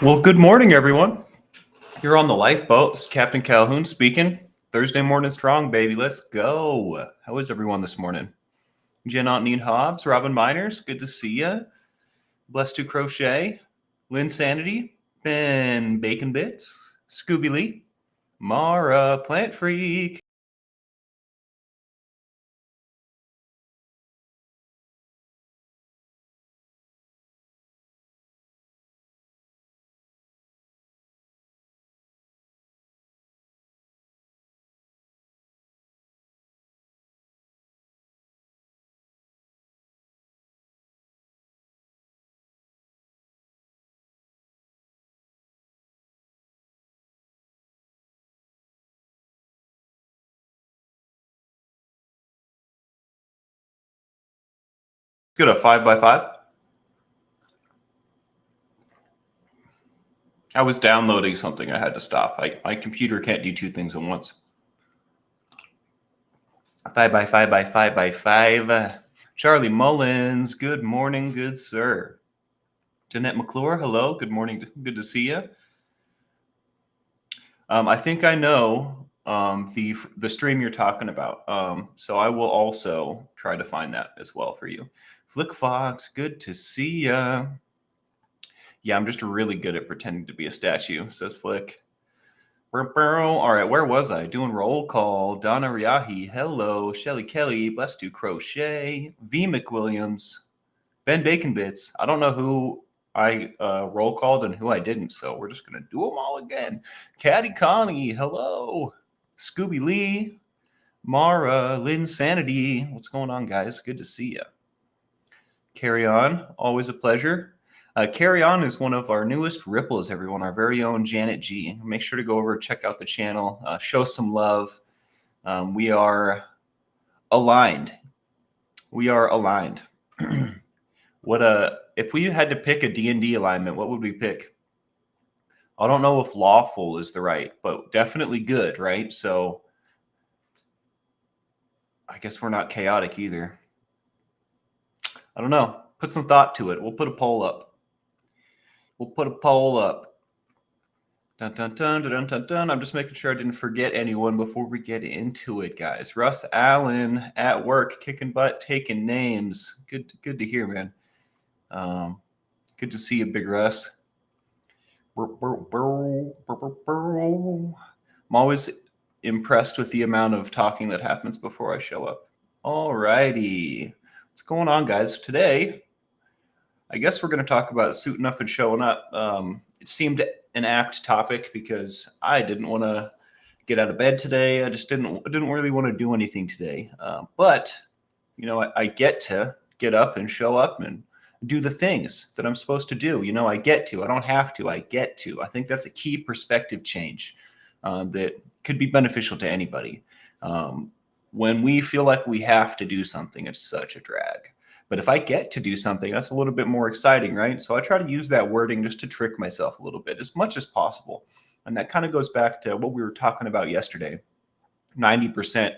Well, good morning, everyone. You're on the lifeboat. This is Captain Calhoun speaking. Thursday morning strong, baby. Let's go. How is everyone this morning? Jen Need Hobbs, Robin Miners, good to see ya. Blessed to Crochet, Lynn Sanity, Ben Bacon Bits, Scooby Lee, Mara Plant Freak. Let's get a 5x5. I was downloading something. I had to stop. My computer can't do two things at once. 5x5x5x5. Charlie Mullins, good morning, good sir. Jeanette McClure, hello, good morning, good to see you. I think I know the stream you're talking about, so I will also try to find that as well for you. Flick Fox, good to see ya. Yeah, I'm just really good at pretending to be a statue, says Flick. All right, where was I? Doing roll call. Donna Riahi, hello. Shelly Kelly, blessed to crochet. V. McWilliams, Ben Bacon Bits. I don't know who I roll called and who I didn't, so we're just going to do them all again. Caddy Connie, hello. Scooby Lee, Mara, Lynn Sanity. What's going on, guys? Good to see you. Carry On, always a pleasure. Carry On is one of our newest ripples, everyone, our very own Janet G. Make sure to go over and check out the channel, show some love. We are aligned. We are aligned. If we had to pick a D&D alignment, what would we pick? I don't know if lawful is the right, but definitely good, right? So I guess we're not chaotic either. I don't know. Put some thought to it. We'll put a poll up. Dun, dun, dun, dun, dun, dun. I'm just making sure I didn't forget anyone before we get into it, guys. Russ Allen at work, kicking butt, taking names. Good to hear, man. Good to see you, Big Russ. I'm always impressed with the amount of talking that happens before I show up. All righty. What's going on, guys? Today, I guess we're going to talk about suiting up and showing up. It seemed an apt topic because I didn't want to get out of bed today. I just didn't really want to do anything today. But, you know, I get to get up and show up and do the things that I'm supposed to do. You know, I get to. I don't have to. I get to. I think that's a key perspective change that could be beneficial to anybody. When we feel like we have to do something, it's such a drag. But if I get to do something, that's a little bit more exciting, right? So I try to use that wording just to trick myself a little bit as much as possible. And that kind of goes back to what we were talking about yesterday. 90%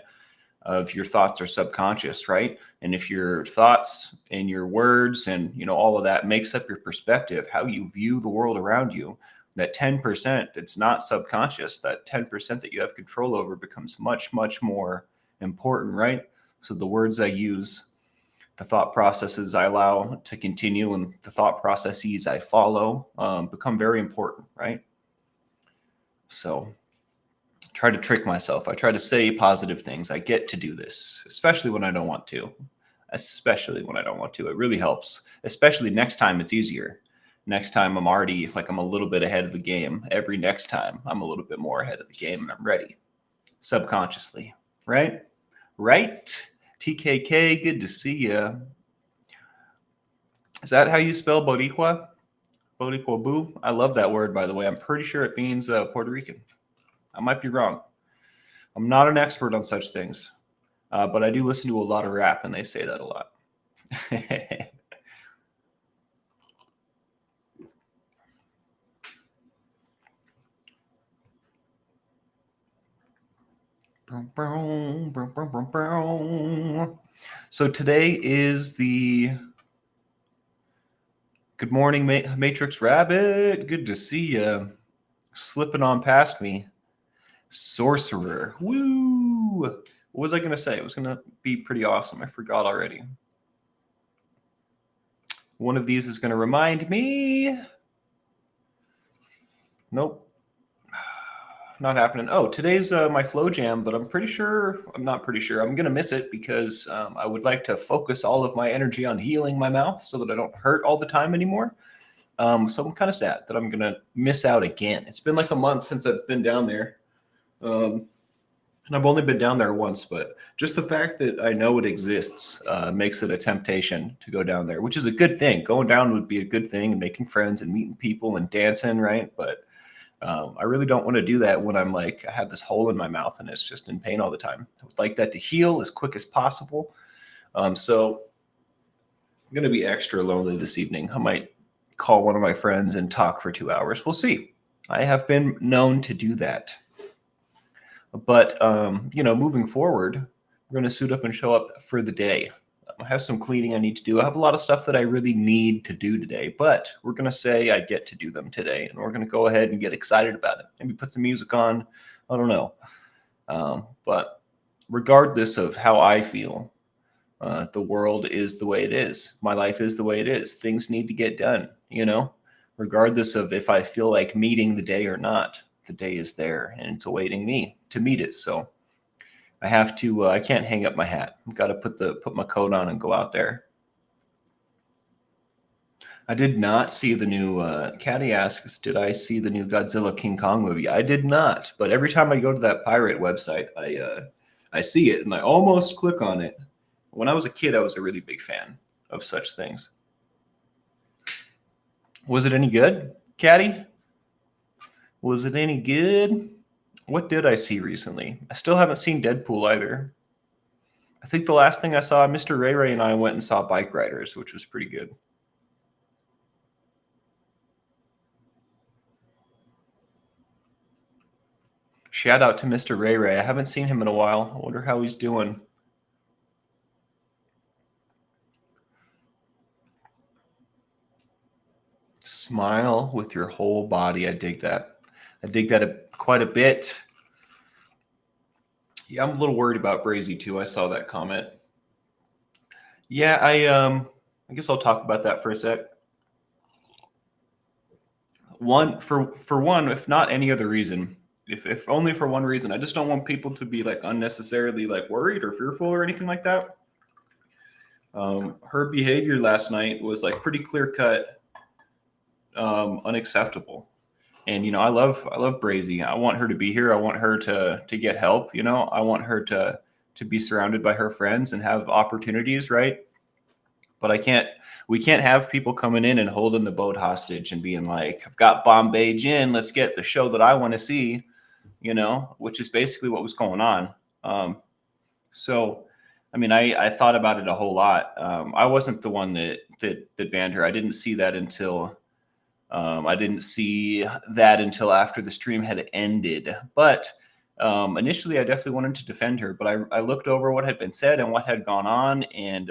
of your thoughts are subconscious, right? And if your thoughts and your words and, you know, all of that makes up your perspective, how you view the world around you, that 10% that's not subconscious, that 10% that you have control over becomes much, much more important, right? So the words I use, the thought processes I allow to continue, and the thought processes I follow become very important, right? So try to trick myself. I try to say positive things. I get to do this, especially when I don't want to. It really helps, especially next time it's easier. Next time I'm already I'm a little bit ahead of the game. Every next time I'm a little bit more ahead of the game and I'm ready subconsciously, right? Right? TKK, good to see you. Is that how you spell Boricua? Boricua boo? I love that word, by the way. I'm pretty sure it means Puerto Rican. I might be wrong. I'm not an expert on such things, but I do listen to a lot of rap, and they say that a lot. So today is the Good morning, Matrix Rabbit. Good to see you. Slipping on past me. Sorcerer. Woo! What was I going to say? It was going to be pretty awesome. I forgot already. One of these is going to remind me. Nope. Not happening. Oh, today's my flow jam, but I'm not pretty sure. I'm going to miss it because I would like to focus all of my energy on healing my mouth so that I don't hurt all the time anymore. So I'm kind of sad that I'm going to miss out again. It's been like a month since I've been down there. And I've only been down there once, but just the fact that I know it exists makes it a temptation to go down there, which is a good thing. Going down would be a good thing, and making friends and meeting people and dancing, right? But I really don't want to do that when I'm like, I have this hole in my mouth and it's just in pain all the time. I would like that to heal as quick as possible. So I'm going to be extra lonely this evening. I might call one of my friends and talk for 2 hours. We'll see. I have been known to do that. But, moving forward, we're going to suit up and show up for the day. I have some cleaning I need to do. I have a lot of stuff that I really need to do today, but we're going to say I get to do them today, and we're going to go ahead and get excited about it. Maybe put some music on. I don't know. But regardless of how I feel, the world is the way it is. My life is the way it is. Things need to get done, regardless of if I feel like meeting the day or not. The day is there, and it's awaiting me to meet it. So I have to. I can't hang up my hat. I've got to put my coat on and go out there. I did not see the new. Caddy asks, "Did I see the new Godzilla King Kong movie?" I did not. But every time I go to that pirate website, I see it and I almost click on it. When I was a kid, I was a really big fan of such things. Was it any good, Caddy? Was it any good? What did I see recently? I still haven't seen Deadpool either. I think the last thing I saw, Mr. Ray Ray and I went and saw Bike Riders, which was pretty good. Shout out to Mr. Ray Ray. I haven't seen him in a while. I wonder how he's doing. Smile with your whole body. I dig that. I dig that quite a bit. Yeah, I'm a little worried about Brazy too. I saw that comment. Yeah, I guess I'll talk about that for a sec. For one, if not any other reason, if only for one reason, I just don't want people to be like unnecessarily like worried or fearful or anything like that. Her behavior last night was like pretty clear cut, unacceptable. And I love Brazy. I want her to be here. I want her to get help. I want her to be surrounded by her friends and have opportunities, right? But we can't have people coming in and holding the boat hostage and being like, I've got Bombay Gin, let's get the show that I want to see, which is basically what was going on. So, I mean, I thought about it a whole lot. I wasn't the one that banned her. I didn't see that until after the stream had ended. But initially, I definitely wanted to defend her. But I looked over what had been said and what had gone on, and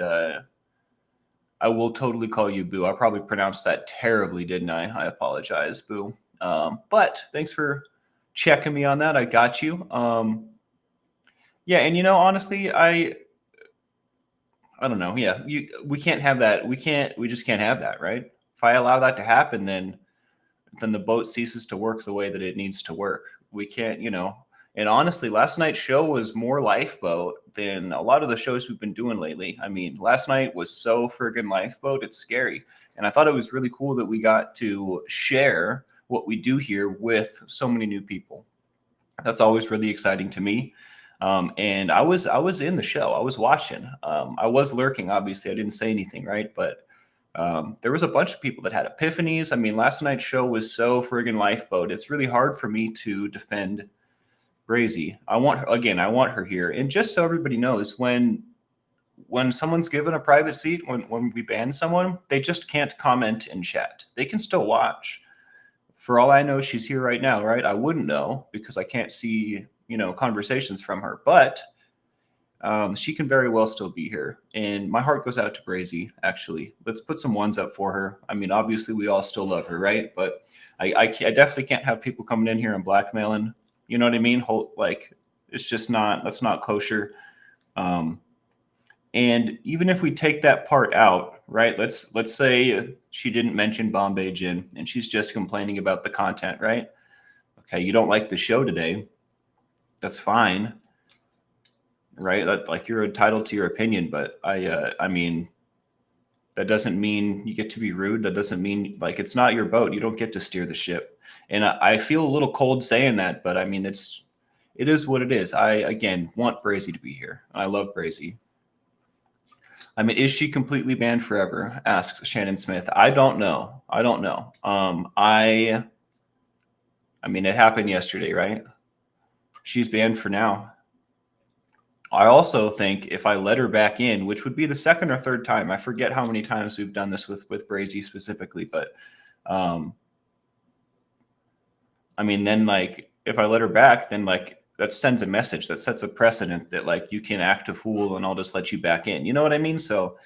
I will totally call you Boo. I probably pronounced that terribly, didn't I? I apologize, Boo. But thanks for checking me on that. I got you. Yeah, and honestly, I don't know. Yeah, we can't have that. We just can't have that, right? If I allow that to happen, then the boat ceases to work the way that it needs to work. We can't, And honestly, last night's show was more lifeboat than a lot of the shows we've been doing lately. I mean, last night was so friggin' lifeboat. It's scary. And I thought it was really cool that we got to share what we do here with so many new people. That's always really exciting to me. And I was in the show. I was watching. I was lurking. Obviously, I didn't say anything, right? But there was a bunch of people that had epiphanies. I mean, last night's show was so friggin' lifeboat. It's really hard for me to defend Brazy. I want her here. And just so everybody knows, when someone's given a private seat, when we ban someone, they just can't comment in chat. They can still watch. For all I know, she's here right now, right? I wouldn't know because I can't see, conversations from her. But She can very well still be here. And my heart goes out to Brazy, actually. Let's put some ones up for her. I mean, obviously, we all still love her, right? But I definitely can't have people coming in here and blackmailing. You know what I mean? Like, it's just not, that's not kosher. Um, and even if we take that part out, right? Let's say she didn't mention Bombay Gin and she's just complaining about the content, right? Okay, you don't like the show today. That's fine, right? Like you're entitled to your opinion, but I mean, that doesn't mean you get to be rude. That doesn't mean like it's not your boat. You don't get to steer the ship. And I feel a little cold saying that, but I mean, it is what it is. I again want Brazy to be here. I love Brazy. I mean, is she completely banned forever? Asks Shannon Smith. I don't know. I don't know. I mean, it happened yesterday, right? She's banned for now. I also think if I let her back in, which would be the second or third time, I forget how many times we've done this with Brazy specifically, but um, I mean, then like if I let her back, then like that sends a message that sets a precedent that like you can act a fool and I'll just let you back in. You know what I mean? So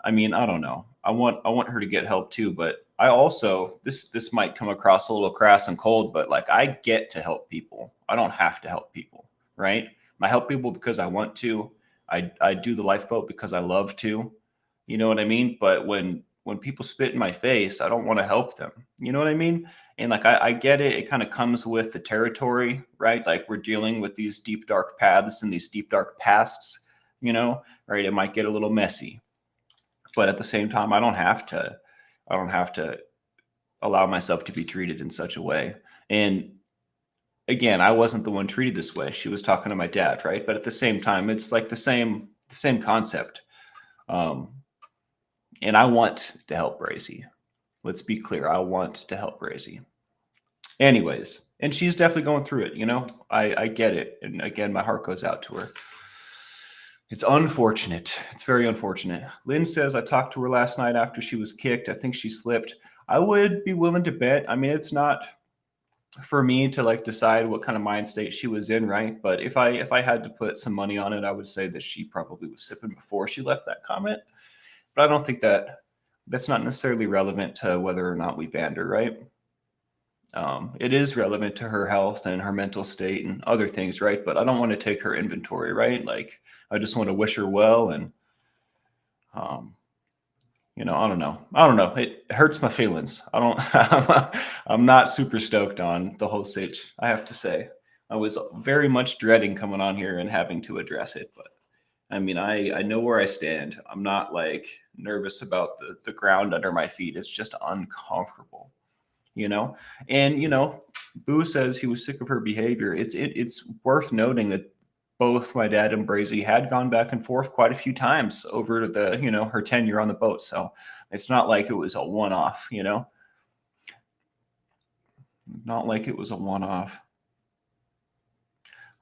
I mean, I don't know. I want her to get help too, but I also this might come across a little crass and cold, but like I get to help people. I don't have to help people, right? I help people because I want to. I do the lifeboat because I love to. You know what I mean? But when people spit in my face, I don't want to help them. You know what I mean? And like I get it. It kind of comes with the territory, right? Like we're dealing with these deep dark paths and these deep dark pasts, you know, right? It might get a little messy, but at the same time I don't have to allow myself to be treated in such a way. And again, I wasn't the one treated this way. She was talking to my dad, right? But at the same time, it's like the same concept. um and I want to help Brazy. Let's be clear, I want to help Brazy. Anyways, and she's definitely going through it, you know. I get it, and again, my heart goes out to her. It's unfortunate. It's very unfortunate. Lynn says, I talked to her last night after she was kicked. I think she slipped. I would be willing to bet. I mean, it's not for me to like decide what kind of mind state she was in, right? But if I had to put some money on it, I would say that she probably was sipping before she left that comment. But I don't think that's not necessarily relevant to whether or not we banned her, right? It is relevant to her health and her mental state and other things, right? But I don't want to take her inventory, right? Like I just want to wish her well, and um, I don't know. I don't know. It hurts my feelings. I don't. I'm not super stoked on the whole sitch. I have to say, I was very much dreading coming on here and having to address it, but I mean, I know where I stand. I'm not like nervous about the ground under my feet. It's just uncomfortable, you know. And Boo says he was sick of her behavior. It's worth noting that both my dad and Brazy had gone back and forth quite a few times over the her tenure on the boat. So it's not like it was a one-off, not like it was a one-off.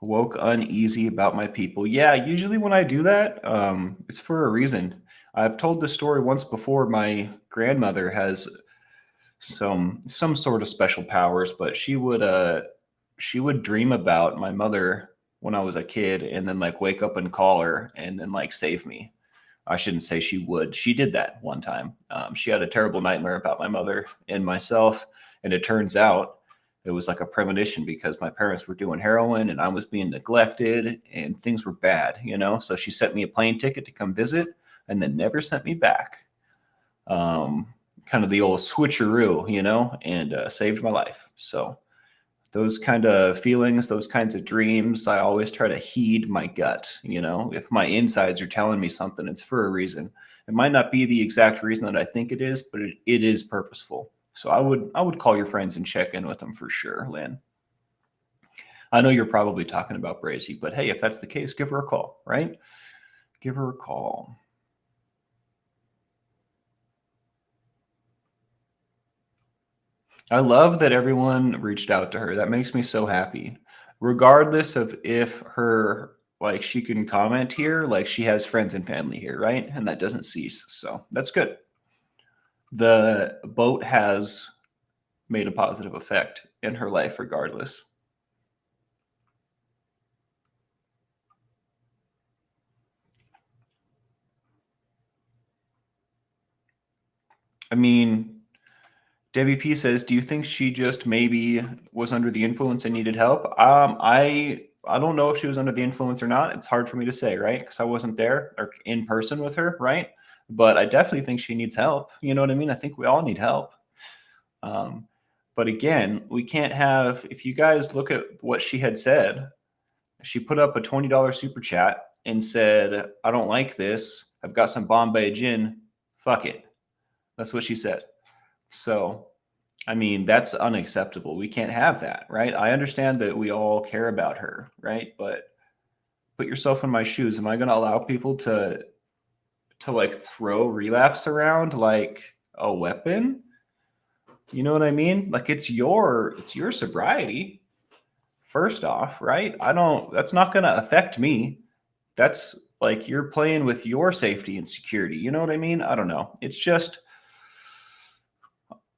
Woke uneasy about my people. Yeah, usually when I do that, it's for a reason. I've told this story once before. My grandmother has some sort of special powers, but she would dream about my mother when I was a kid and then like wake up and call her and then like save me. I shouldn't say she would. She did that one time. She had a terrible nightmare about my mother and myself, and it turns out it was like a premonition because my parents were doing heroin and I was being neglected and things were bad, So she sent me a plane ticket to come visit and then never sent me back. Kind of the old switcheroo, and saved my life. So those kind of feelings, those kinds of dreams, I always try to heed my gut. If my insides are telling me something, it's for a reason. It might not be the exact reason that I think it is, but it is purposeful. So I would call your friends and check in with them for sure, Lynn. I know you're probably talking about Brazy, but hey, if that's the case, give her a call, right? Give her a call. I love that everyone reached out to her. That makes me so happy. Regardless of if her like she can comment here, like she has friends and family here, right? And that doesn't cease. So that's good. The boat has made a positive effect in her life regardless. I mean, Debbie P says, "Do you think she just maybe was under the influence and needed help?" I don't know if she was under the influence or not. It's hard for me to say, right? Because I wasn't there or in person with her, right? But I definitely think she needs help. You know what I mean? I think we all need help. Um, but again, we can't have. If you guys look at what she had said, she put up a $20 super chat and said, "I don't like this. I've got some Bombay gin. Fuck it." That's what she said. So I mean, that's unacceptable. We can't have that, right? I understand that we all care about her, right? But put yourself in my shoes. Am I going to allow people to like throw relapse around like a weapon? You know what I mean? Like it's your sobriety first off, right? I don't that's not going to affect me. That's like you're playing with your safety and security. You know what I mean? I don't know. It's just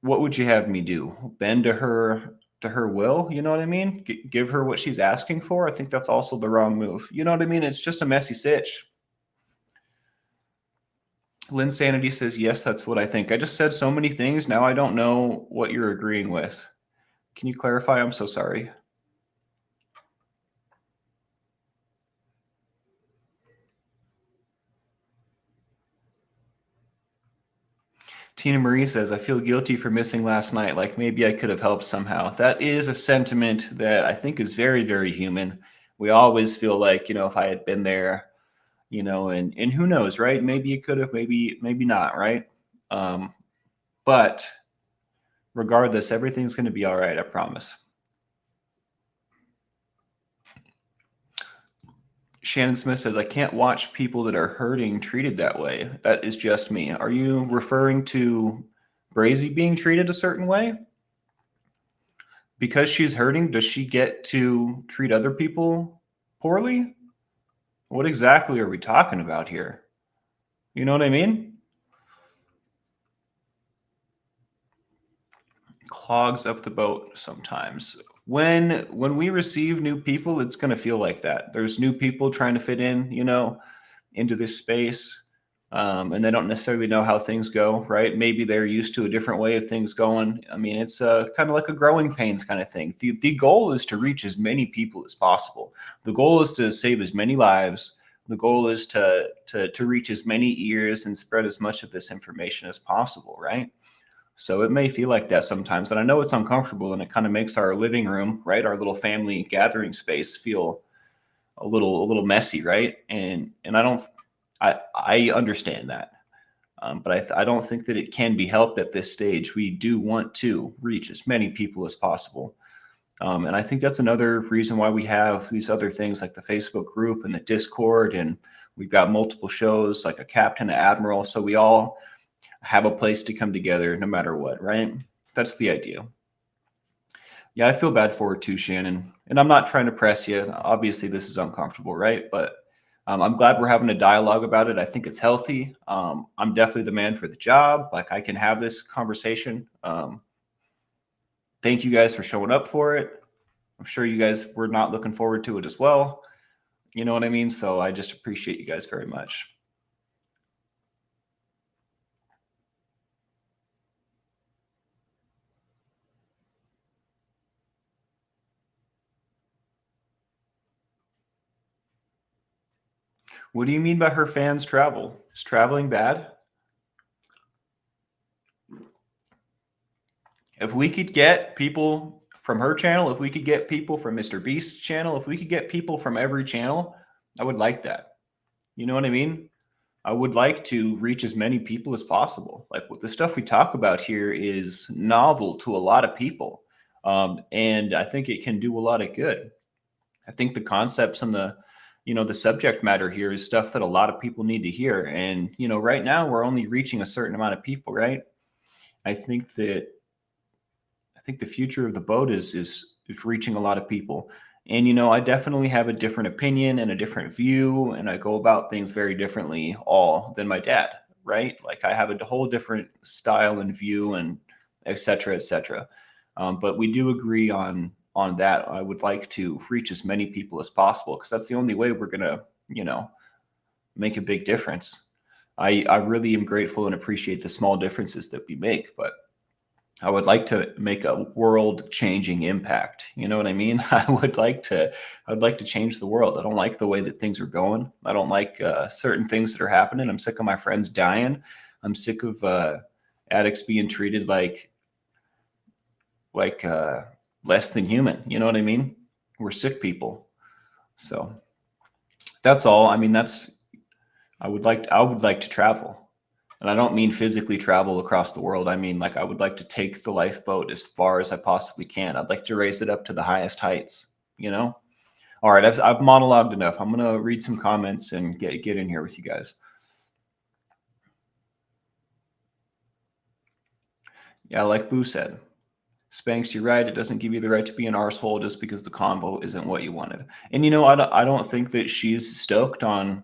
what would you have me do? Bend to her will? You know what I mean? Give her what she's asking for? I think that's also the wrong move. You know what I mean? It's just a messy sitch. Lynn Sanity says, yes, that's what I think. I just said so many things. Now I don't know what you're agreeing with. Can you clarify? I'm so sorry. Tina Marie says, I feel guilty for missing last night. Like maybe I could have helped somehow. That is a sentiment that I think is very, very human. We always feel like, if I had been there, and who knows, right? Maybe you could have, maybe not, right? But regardless, everything's going to be all right. I promise. Shannon Smith says, I can't watch people that are hurting treated that way. That is just me. Are you referring to Brazy being treated a certain way? Because she's hurting, does she get to treat other people poorly? What exactly are we talking about here? You know what I mean? Clogs up the boat sometimes. When we receive new people, it's going to feel like that. There's new people trying to fit in, into this space, and they don't necessarily know how things go, right? Maybe they're used to a different way of things going. I mean, it's kind of like a growing pains kind of thing. The goal is to reach as many people as possible. The goal is to save as many lives. The goal is to reach as many ears and spread as much of this information as possible, right? So it may feel like that sometimes, and I know it's uncomfortable, and it kind of makes our living room, right, our little family gathering space, feel a little messy, right? And I understand that, but I don't think that it can be helped at this stage. We do want to reach as many people as possible, and I think that's another reason why we have these other things like the Facebook group and the Discord, and we've got multiple shows like a captain, an admiral, so we all have a place to come together no matter what, right? That's the idea. Yeah, I feel bad for her too, Shannon. And I'm not trying to press you. Obviously, this is uncomfortable, right? But I'm glad we're having a dialogue about it. I think it's healthy. I'm definitely the man for the job. Like, I can have this conversation. Thank you guys for showing up for it. I'm sure you guys were not looking forward to it as well. You know what I mean? So I just appreciate you guys very much. What do you mean by her fans travel? Is traveling bad? If we could get people from her channel, if we could get people from Mr. Beast's channel, if we could get people from every channel, I would like that. You know what I mean? I would like to reach as many people as possible. Like what the stuff we talk about here is novel to a lot of people. And I think it can do a lot of good. I think the concepts and the subject matter here is stuff that a lot of people need to hear. And, right now we're only reaching a certain amount of people, right? I think that the future of the boat is reaching a lot of people. And I definitely have a different opinion and a different view, and I go about things very differently all than my dad, right? Like I have a whole different style and view and et cetera, et cetera. But we do agree on that. I would like to reach as many people as possible because that's the only way we're gonna, make a big difference. I really am grateful and appreciate the small differences that we make, but I would like to make a world-changing impact. You know what I mean? I would like to change the world. I don't like the way that things are going. I don't like certain things that are happening. I'm sick of my friends dying. I'm sick of addicts being treated like less than human. You know what I mean? We're sick people. So that's all. I mean, I would like to travel. And I don't mean physically travel across the world. I mean, like, I would like to take the lifeboat as far as I possibly can. I'd like to raise it up to the highest heights, you know? All right, I've monologued enough. I'm going to read some comments and get in here with you guys. Yeah, like Boo said, Spanx, you're right. It doesn't give you the right to be an arsehole just because the convo isn't what you wanted. And, you know, I don't think that she's stoked on,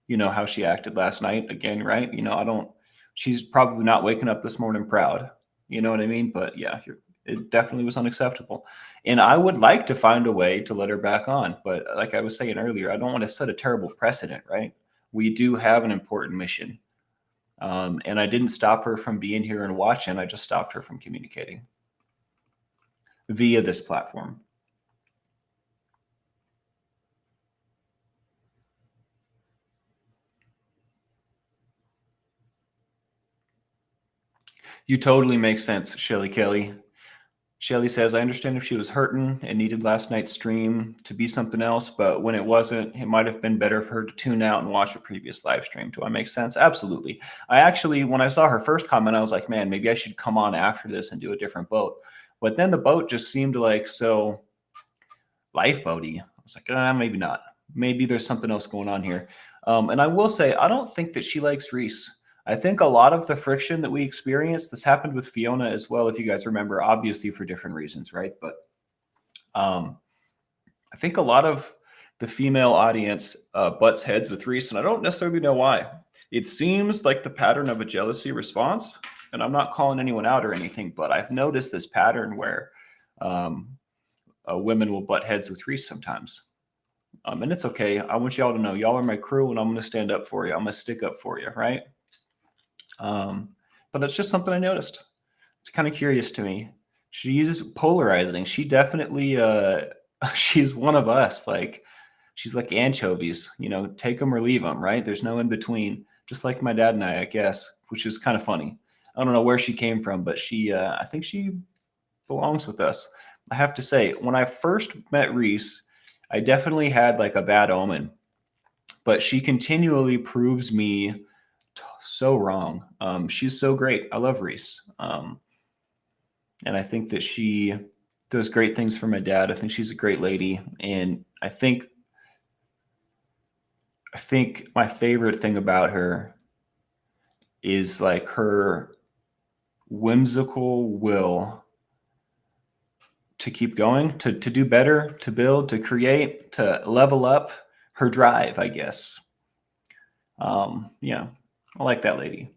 you know, how she acted last night again, right? You know, she's probably not waking up this morning proud. You know what I mean? But yeah, it definitely was unacceptable. And I would like to find a way to let her back on. But like I was saying earlier, I don't want to set a terrible precedent, right? We do have an important mission. And I didn't stop her from being here and watching. I just stopped her from communicating via this platform. You totally make sense, Shelly Kelly. Shelly says, I understand if she was hurting and needed last night's stream to be something else, but when it wasn't, it might have been better for her to tune out and watch a previous live stream. Do I make sense? Absolutely. I actually, when I saw her first comment, I was like, man, maybe I should come on after this and do a different boat. But then the boat just seemed like so lifeboaty. I was like, maybe not. Maybe there's something else going on here. And I will say, I don't think that she likes Reese. I think a lot of the friction that we experienced, this happened with Fiona as well, if you guys remember, obviously for different reasons, right? But I think a lot of the female audience butts heads with Reese, and I don't necessarily know why. It seems like the pattern of a jealousy response, and I'm not calling anyone out or anything, but I've noticed this pattern where women will butt heads with Reese sometimes. And it's okay. I want y'all to know y'all are my crew, and I'm going to stand up for you. I'm going to stick up for you, right? But it's just something I noticed. It's kind of curious to me. She is polarizing. She definitely, she's one of us. Like, she's like anchovies, you know, take them or leave them, right? There's no in between. Just like my dad and I guess, which is kind of funny. I don't know where she came from, but I think she belongs with us. I have to say, when I first met Reese, I definitely had like a bad omen, but she continually proves me so wrong. She's so great. I love Reese. And I think that she does great things for my dad. I think she's a great lady. And I think my favorite thing about her is like her whimsical will to keep going, to do better, to build, to create, to level up, her drive, I guess. Yeah, I like that lady.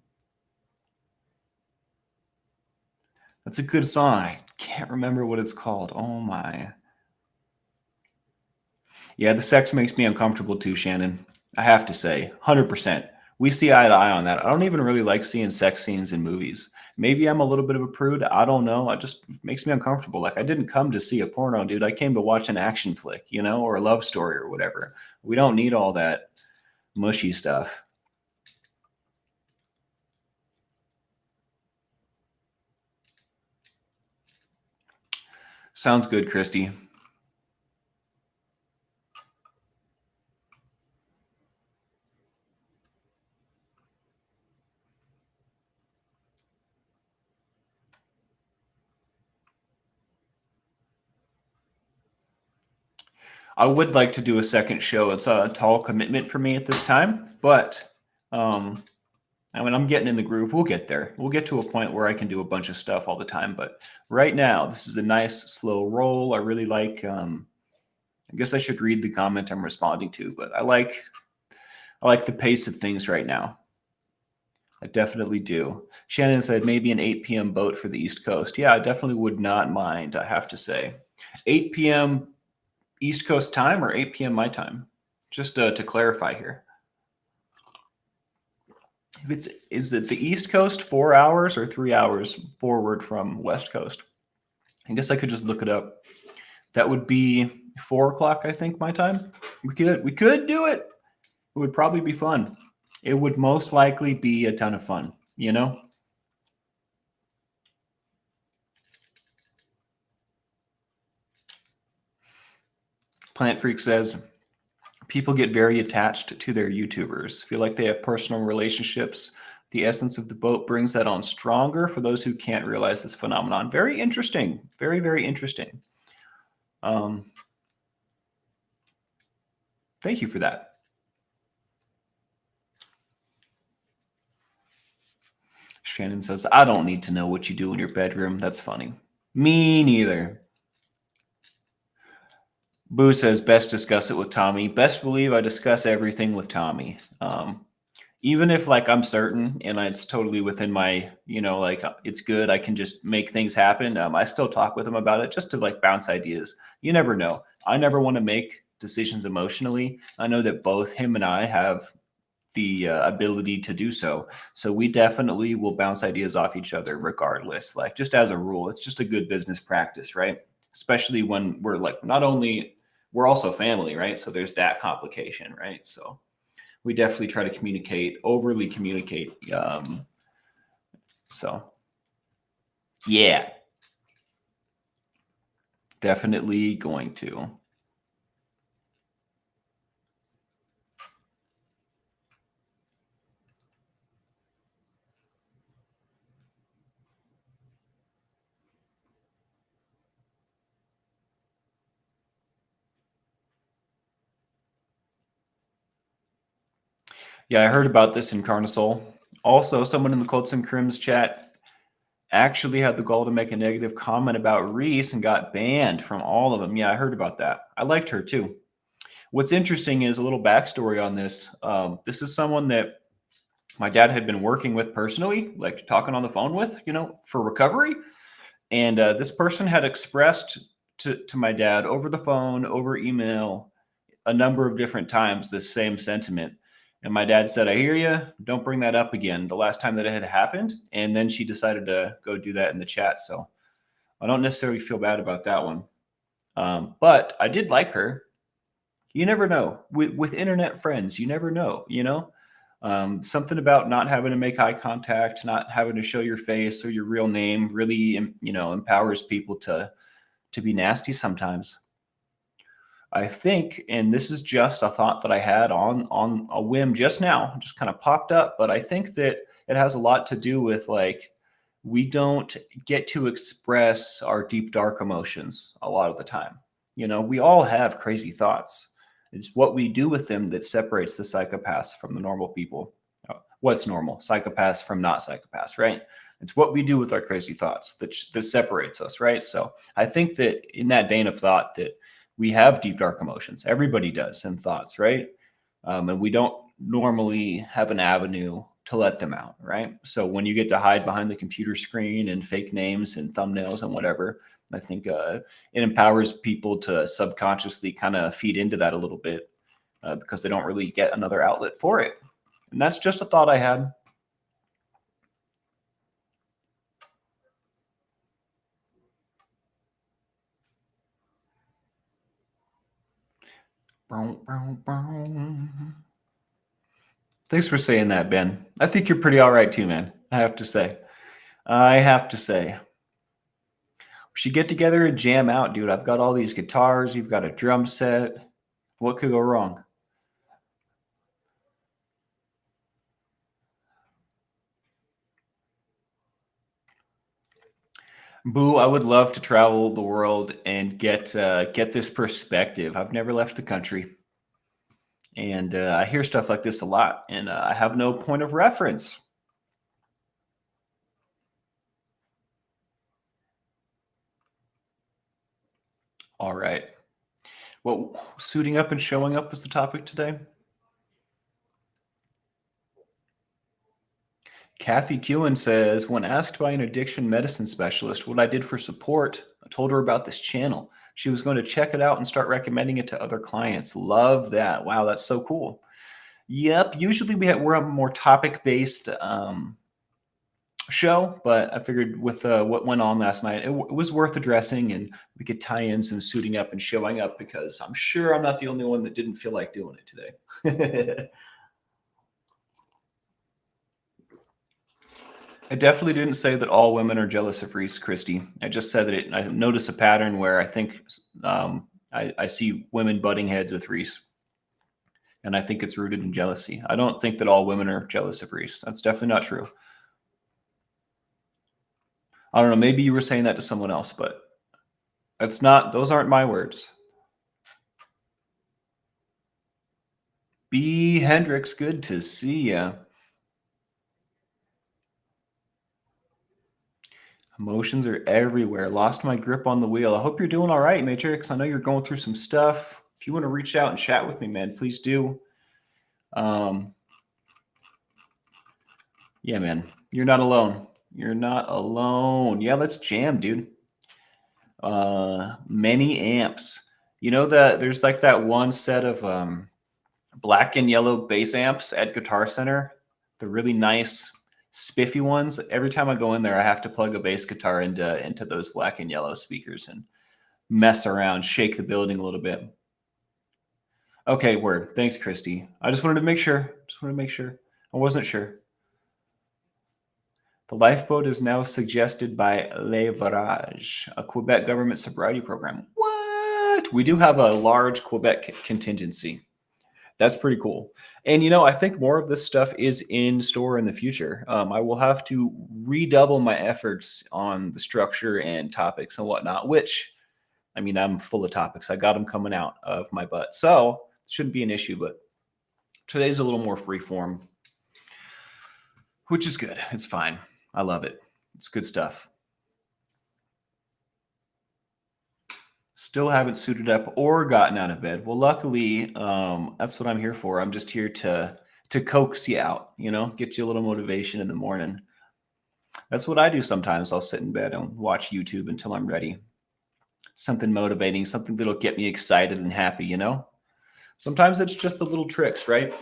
That's a good song. I can't remember what it's called. Oh my. Yeah, the sex makes me uncomfortable too, Shannon. I have to say, 100%. We see eye to eye on that. I don't even really like seeing sex scenes in movies. Maybe I'm a little bit of a prude. I don't know. It just makes me uncomfortable. Like, I didn't come to see a porno, dude. I came to watch an action flick, you know, or a love story or whatever. We don't need all that mushy stuff. Sounds good, Christy. I would like to do a second show. It's a tall commitment for me at this time, but I mean, I'm getting in the groove. We'll get there. We'll get to a point where I can do a bunch of stuff all the time. But right now, this is a nice slow roll. I really like. I guess I should read the comment I'm responding to, but I like the pace of things right now. I definitely do. Shannon said maybe an 8 p.m. boat for the East Coast. Yeah, I definitely would not mind. I have to say, 8 p.m. East Coast time or 8 p.m. my time. Just to clarify here. Is it the East Coast 4 hours or 3 hours forward from West Coast? I guess I could just look it up. That would be 4 o'clock, I think, my time. We could do it. It would probably be fun. It would most likely be a ton of fun, you know? Plant Freak says, people get very attached to their YouTubers, feel like they have personal relationships. The essence of the boat brings that on stronger for those who can't realize this phenomenon. Very interesting. Very, very interesting. Um, thank you for that. Shannon says, I don't need to know what you do in your bedroom. That's funny. Me neither. Boo says, best discuss it with Tommy. Best believe I discuss everything with Tommy. Even if like I'm certain and it's totally within my, like it's good, I can just make things happen. I still talk with him about it just to like bounce ideas. You never know. I never want to make decisions emotionally. I know that both him and I have the ability to do so. So we definitely will bounce ideas off each other regardless. Like just as a rule, it's just a good business practice, right? Especially when we're like, not only we're also family, right? So there's that complication, right? So we definitely try to overly communicate. So yeah, definitely going to. Yeah, I heard about this in Carnosol. Also, someone in the Colts and Crims chat actually had the goal to make a negative comment about Reese and got banned from all of them. Yeah, I heard about that. I liked her too. What's interesting is a little backstory on this. This is someone that my dad had been working with personally, like talking on the phone with, for recovery. And this person had expressed to my dad over the phone, over email, a number of different times this same sentiment. And my dad said, I hear you. Don't bring that up again. The last time that it had happened. And then she decided to go do that in the chat. So I don't necessarily feel bad about that one. But I did like her. You never know. With internet friends, you never know, something about not having to make eye contact, not having to show your face or your real name really, empowers people to be nasty sometimes. I think, and this is just a thought that I had on a whim just now, just kind of popped up, but I think that it has a lot to do with like we don't get to express our deep dark emotions a lot of the time. We all have crazy thoughts. It's what we do with them that separates the psychopaths from the normal people. What's normal? Psychopaths from not psychopaths, right? It's what we do with our crazy thoughts that separates us, right? So I think that in that vein of thought that we have deep dark emotions. Everybody does, and thoughts, right? And we don't normally have an avenue to let them out, right? So when you get to hide behind the computer screen and fake names and thumbnails and whatever, I think it empowers people to subconsciously kind of feed into that a little bit because they don't really get another outlet for it. And that's just a thought I had. Thanks for saying that, Ben. I think you're pretty all right too, man. I have to say. We should get together and jam out, dude. I've got all these guitars. You've got a drum set. What could go wrong? Boo, I would love to travel the world and get this perspective. I've never left the country. And I hear stuff like this a lot, and I have no point of reference. All right. Well, suiting up and showing up was the topic today. Kathy Kewen says, when asked by an addiction medicine specialist what I did for support, I told her about this channel. She was going to check it out and start recommending it to other clients. Love that. Wow, that's so cool. Yep. Usually we're a more topic-based show, but I figured with what went on last night, it was worth addressing, and we could tie in some suiting up and showing up because I'm sure I'm not the only one that didn't feel like doing it today. I definitely didn't say that all women are jealous of Reese, Christy. I just said that I notice a pattern where I think I see women butting heads with Reese, and I think it's rooted in jealousy. I don't think that all women are jealous of Reese. That's definitely not true. I don't know. Maybe you were saying that to someone else, but that's not. Those aren't my words. B. Hendricks, good to see ya. Emotions are everywhere. Lost my grip on the wheel. I hope you're doing all right, Matrix. I know you're going through some stuff. If you want to reach out and chat with me, man, please do. Yeah, man, you're not alone. You're not alone. Yeah, let's jam, dude. Many amps. You know that there's like that one set of black and yellow bass amps at Guitar Center. The really nice, spiffy ones. Every time I go in there, I have to plug a bass guitar into those black and yellow speakers and mess around, shake the building a little bit. Okay, word. Thanks, Christy. I just wanted to make sure. I wasn't sure. The lifeboat is now suggested by Le Varage, a Quebec government sobriety program. What? We do have a large Quebec contingency. That's pretty cool. And I think more of this stuff is in store in the future. I will have to redouble my efforts on the structure and topics and whatnot, which, I mean, I'm full of topics. I got them coming out of my butt. So it shouldn't be an issue, but today's a little more free form, which is good. It's fine. I love it. It's good stuff. Still haven't suited up or gotten out of bed. Well, luckily, that's what I'm here for. I'm just here to coax you out, get you a little motivation in the morning. That's what I do sometimes. I'll sit in bed and watch YouTube until I'm ready. Something motivating, something that'll get me excited and happy, Sometimes it's just the little tricks, right?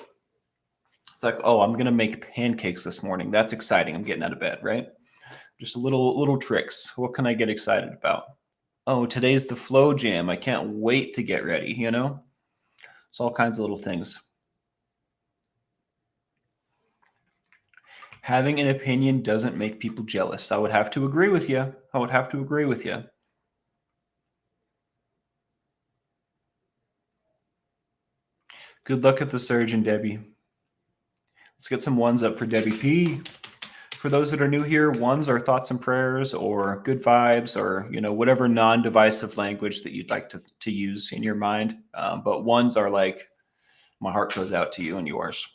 It's like, oh, I'm going to make pancakes this morning. That's exciting. I'm getting out of bed, right? Just little tricks. What can I get excited about? Oh, today's the flow jam. I can't wait to get ready, It's all kinds of little things. Having an opinion doesn't make people jealous. I would have to agree with you. Good luck at the surgeon, Debbie. Let's get some ones up for Debbie P. For those that are new here, ones are thoughts and prayers or good vibes or, whatever non-divisive language that you'd like to use in your mind. But ones are like, my heart goes out to you and yours.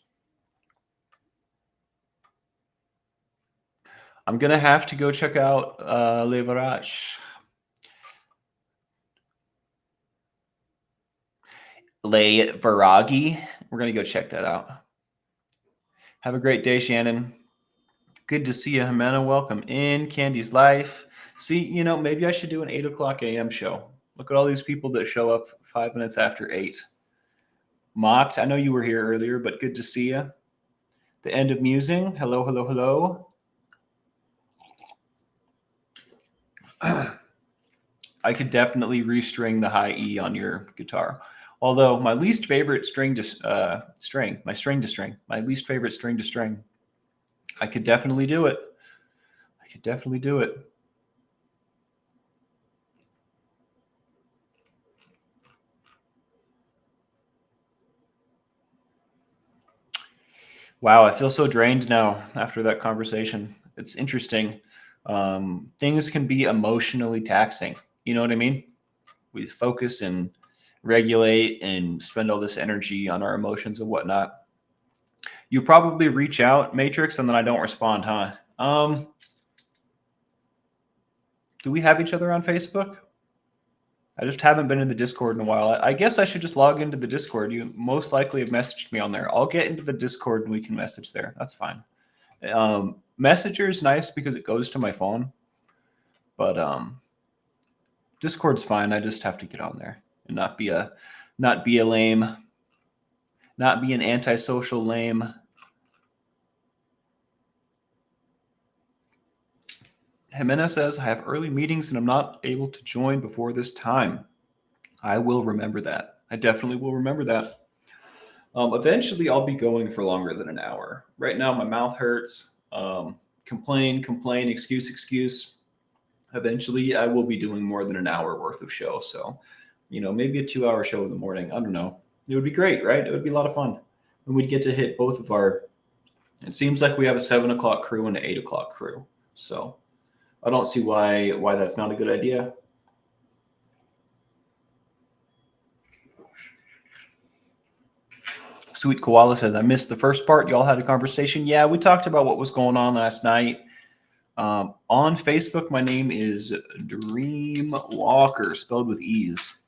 I'm going to have to go check out Le Varage. Le Varagi. We're going to go check that out. Have a great day, Shannon. Good to see you, Jimena. Welcome in. Candy's Life. See, maybe I should do an 8 o'clock a.m. show. Look at all these people that show up 5 minutes after 8. Mocked, I know you were here earlier, but good to see you. The end of musing. Hello, hello, hello. I could definitely restring the high E on your guitar. Although my least favorite string to string, my least favorite string to string. I could definitely do it. Wow, I feel so drained now after that conversation. It's interesting. Things can be emotionally taxing. You know what I mean? We focus and regulate and spend all this energy on our emotions and whatnot. You probably reach out, Matrix, and then I don't respond, huh? Do we have each other on Facebook? I just haven't been in the Discord in a while. I guess I should just log into the Discord. You most likely have messaged me on there. I'll get into the Discord and we can message there. That's fine. Messenger is nice because it goes to my phone, but Discord's fine. I just have to get on there and not be a lame not be an antisocial lame. Jimena says, I have early meetings and I'm not able to join before this time. I will remember that. I definitely will remember that. Eventually, I'll be going for longer than an hour. Right now, my mouth hurts. Complain, excuse. Eventually, I will be doing more than an hour worth of show. So, maybe a 2-hour show in the morning. I don't know. It would be great, right? It would be a lot of fun. And we'd get to hit both of our. It seems like we have a 7 o'clock crew and an 8 o'clock crew. So, I don't see why that's not a good idea. Sweet Koala says, I missed the first part. Y'all had a conversation. Yeah, we talked about what was going on last night. On Facebook, my name is Dream Walker, spelled with E's,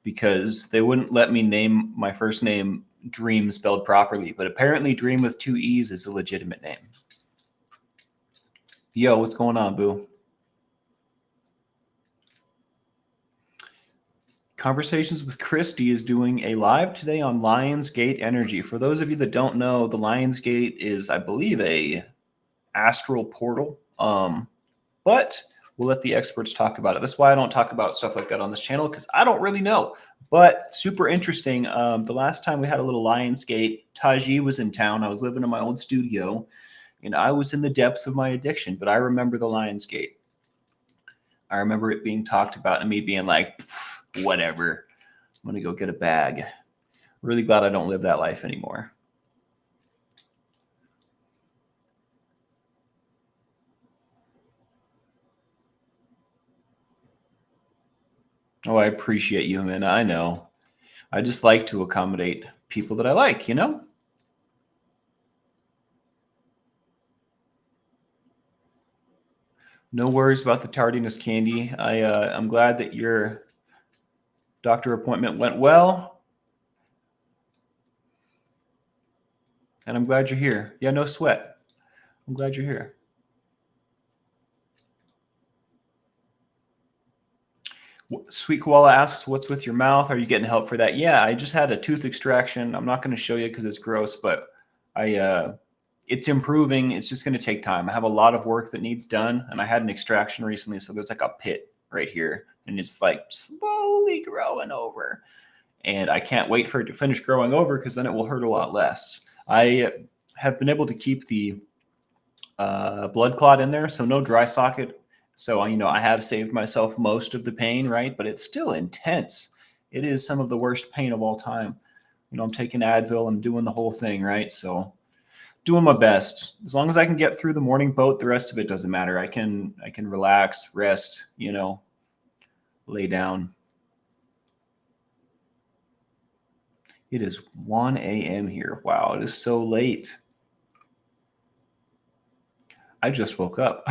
because they wouldn't let me name my first name Dream spelled properly. But apparently Dream with 2 E's is a legitimate name. Yo, what's going on, boo? Conversations with Christy is doing a live today on Lionsgate Energy. For those of you that don't know, the Lionsgate is, I believe, a astral portal. But we'll let the experts talk about it. That's why I don't talk about stuff like that on this channel, because I don't really know. But super interesting. The last time we had a little Lionsgate, Taji was in town. I was living in my old studio, and I was in the depths of my addiction. But I remember the Lionsgate. I remember it being talked about and me being like, whatever. I'm going to go get a bag. Really glad I don't live that life anymore. Oh, I appreciate you, man. I know. I just like to accommodate people that I like, No worries about the tardiness, Candy. I'm glad that your doctor appointment went well. And I'm glad you're here. Yeah, no sweat. I'm glad you're here. Sweet Koala asks, what's with your mouth? Are you getting help for that? Yeah, I just had a tooth extraction. I'm not going to show you because it's gross, but it's improving. It's just going to take time. I have a lot of work that needs done, and I had an extraction recently, so there's like a pit right here, and it's like slowly growing over. And I can't wait for it to finish growing over because then it will hurt a lot less. I have been able to keep the blood clot in there, so no dry socket. So, I have saved myself most of the pain, right? But it's still intense. It is some of the worst pain of all time. I'm taking Advil, I'm doing the whole thing, right? So doing my best. As long as I can get through the morning boat, the rest of it doesn't matter. I can relax, rest, lay down. It is 1 a.m. here. Wow, it is so late. I just woke up.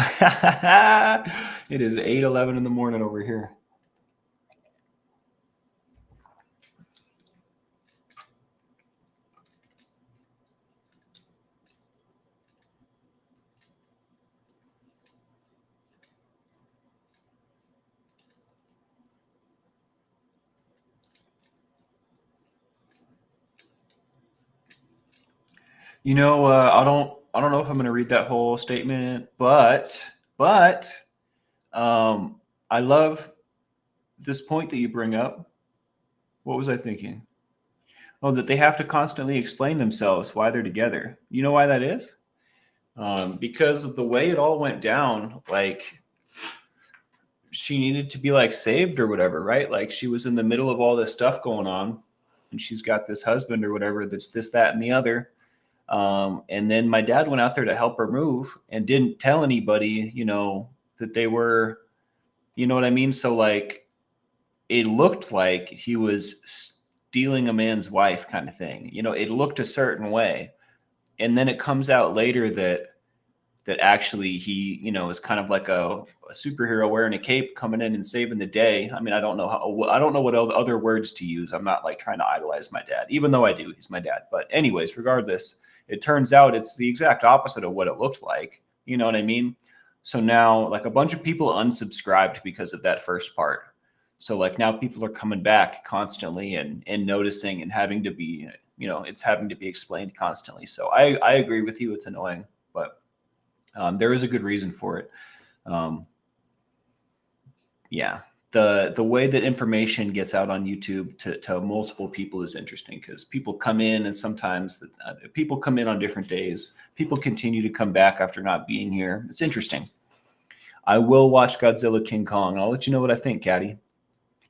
It is 8:11 in the morning over here. I don't know if I'm going to read that whole statement, but I love this point that you bring up. What was I thinking? Oh, that they have to constantly explain themselves why they're together. You know why that is? Because of the way it all went down, like she needed to be like saved or whatever, right? Like she was in the middle of all this stuff going on, and she's got this husband or whatever that's this, that, and the other. And then my dad went out there to help her move and didn't tell anybody, that they were, you know what I mean? So like, it looked like he was stealing a man's wife kind of thing. It looked a certain way. And then it comes out later that actually he, is kind of like a superhero wearing a cape coming in and saving the day. I mean, I don't know what other words to use. I'm not like trying to idolize my dad, even though I do. He's my dad. But anyways, regardless, it turns out it's the exact opposite of what it looked like. You know what I mean? So now like a bunch of people unsubscribed because of that first part. So like now people are coming back constantly and noticing and having to be it's having to be explained constantly. So I agree with you. It's annoying, but there is a good reason for it. Yeah. The way that information gets out on YouTube to multiple people is interesting, because people come in, and sometimes people come in on different days. People continue to come back after not being here. It's interesting. I will watch Godzilla King Kong. I'll let you know what I think, Caddy.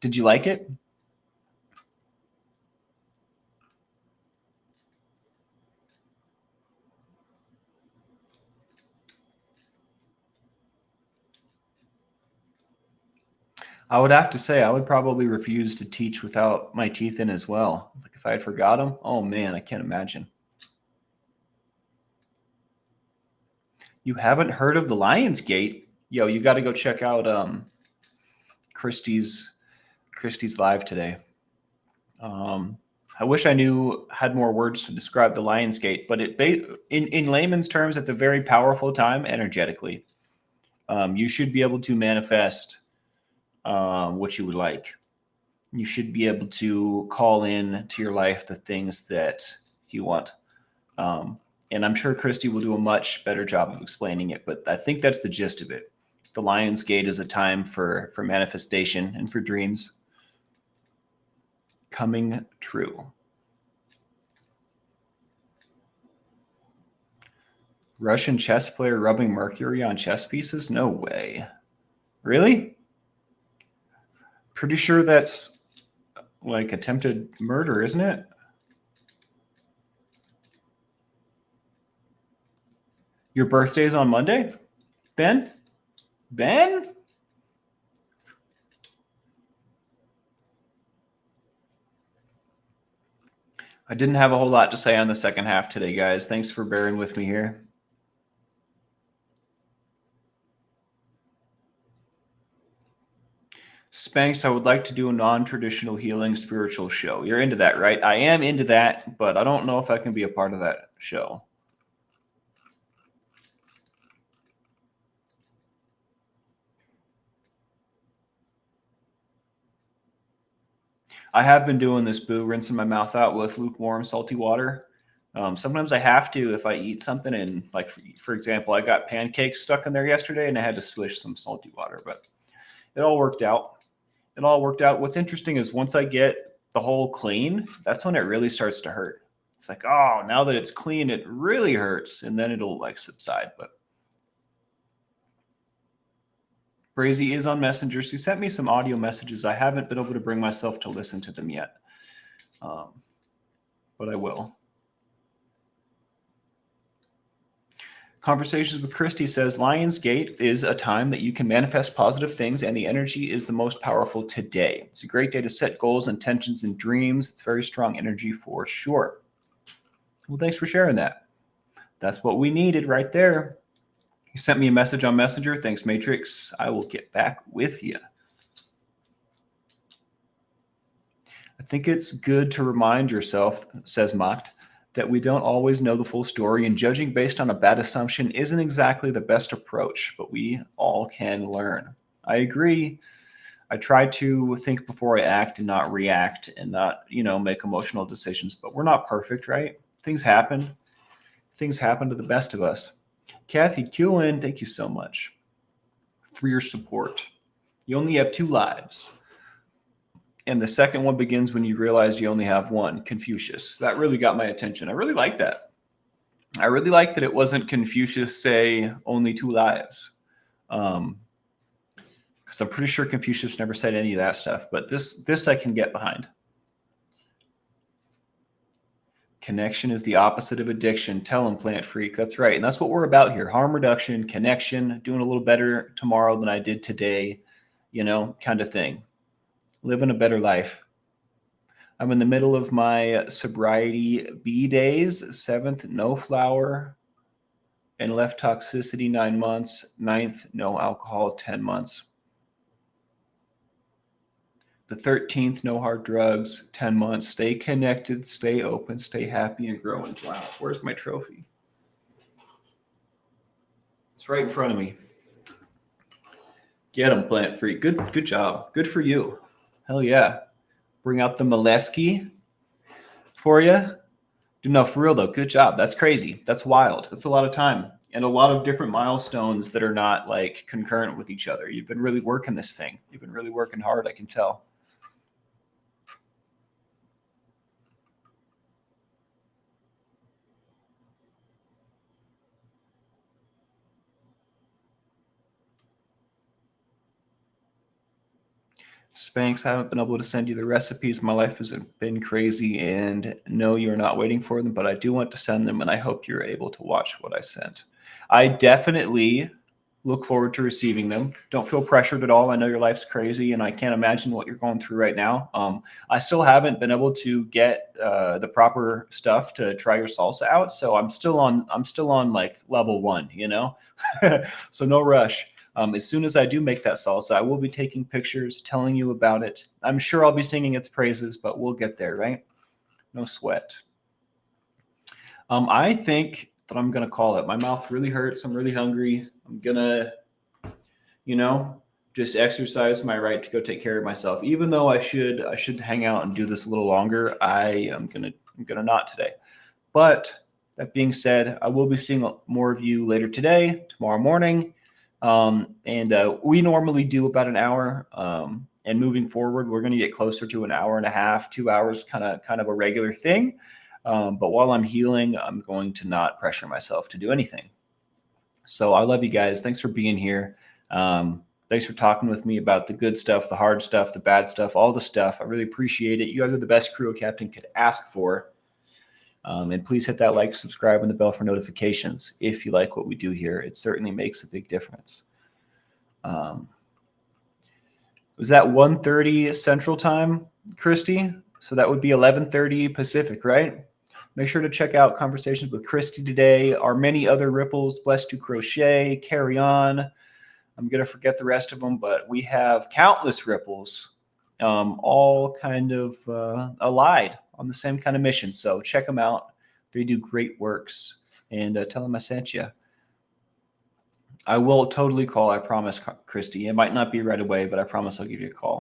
Did you like it? I would have to say I would probably refuse to teach without my teeth in as well. Like if I had forgot them, oh man, I can't imagine. You haven't heard of the Lions Gate? Yo, you got to go check out Christie's live today. I wish I had more words to describe the Lions Gate, but in layman's terms, it's a very powerful time energetically. You should be able to manifest what you would like. You should be able to call in to your life the things that you want. And I'm sure Christy will do a much better job of explaining it, but I think that's the gist of it. The Lion's Gate is a time for manifestation and for dreams coming true. Russian chess player rubbing mercury on chess pieces? No way. Really? Pretty sure that's like attempted murder, isn't it? Your birthday's on Monday? Ben? Ben? I didn't have a whole lot to say on the second half today, guys. Thanks for bearing with me here. Spanx, I would like to do a non-traditional healing spiritual show. You're into that, right? I am into that, but I don't know if I can be a part of that show. I have been doing this, Boo, rinsing my mouth out with lukewarm, salty water. Sometimes I have to if I eat something, and like, for example, I got pancakes stuck in there yesterday and I had to swish some salty water, but it all worked out. What's interesting is once I get the hole clean, that's when it really starts to hurt. It's like, oh, now that it's clean, it really hurts. And then it'll like subside. But Brazy is on Messenger. She sent me some audio messages. I haven't been able to bring myself to listen to them yet. But I will. Conversations with Christy says, Lionsgate is a time that you can manifest positive things, and the energy is the most powerful today. It's a great day to set goals, intentions, and dreams. It's very strong energy for sure. Well, thanks for sharing that. That's what we needed right there. You sent me a message on Messenger. Thanks, Matrix. I will get back with you. I think it's good to remind yourself, says Mocked, that we don't always know the full story, and judging based on a bad assumption isn't exactly the best approach, but we all can learn. I agree. I try to think before I act and not react and not, make emotional decisions, but we're not perfect, right? Things happen. Things happen to the best of us. Kathy Kewen, thank you so much for your support. You only have 2 lives. And the second one begins when you realize you only have one, Confucius. That really got my attention. I really like that. I really like that it wasn't Confucius say only 2 lives. Because I'm pretty sure Confucius never said any of that stuff. But this I can get behind. Connection is the opposite of addiction. Tell him, Plant Freak. That's right. And that's what we're about here. Harm reduction, connection, doing a little better tomorrow than I did today, kind of thing. Living a better life. I'm in the middle of my sobriety B days, 7th, no flour and left toxicity 9 months, 9th, no alcohol 10 months. The 13th, no hard drugs, 10 months. Stay connected, stay open, stay happy and growing. Wow, where's my trophy? It's right in front of me. Get him, Plant Freak. Good job. Good for you. Hell yeah. Bring out the Molesky for you. No, for real though, good job. That's crazy. That's wild. That's a lot of time and a lot of different milestones that are not like concurrent with each other. You've been really working this thing. You've been really working hard, I can tell. Spanx, I haven't been able to send you the recipes. My life has been crazy, and no, you're not waiting for them, but I do want to send them, and I hope you're able to watch what I sent. I definitely look forward to receiving them. Don't feel pressured at all. I know your life's crazy, and I can't imagine what you're going through right now. I still haven't been able to get the proper stuff to try your salsa out, so I'm still on like level 1, you know. So no rush. As soon as I do make that salsa, I will be taking pictures, telling you about it. I'm sure I'll be singing its praises, but we'll get there, right? No sweat. I think that I'm gonna call it. My mouth really hurts. I'm really hungry. I'm gonna, you know, just exercise my right to go take care of myself. Even though I should hang out and do this a little longer, I'm gonna not today. But that being said, I will be seeing more of you later today, tomorrow morning. And we normally do about an hour. And moving forward, we're going to get closer to an hour and a half, 2 hours, kind of a regular thing. But while I'm healing, I'm going to not pressure myself to do anything. So I love you guys. Thanks for being here. Thanks for talking with me about the good stuff, the hard stuff, the bad stuff, all the stuff. I really appreciate it. You guys are the best crew a captain could ask for. And please hit that like, subscribe, and the bell for notifications if you like what we do here. It certainly makes a big difference. Was that 1:30 Central Time, Christy? So that would be 11:30 Pacific, right? Make sure to check out Conversations with Christy today. Our many other ripples, Blessed to Crochet, Carry On. I'm going to forget the rest of them, but we have countless ripples, all kind of allied on the same kind of mission. So check them out. They do great works. And tell them I sent you. I will totally call, I promise, Christy. It might not be right away, but I promise I'll give you a call.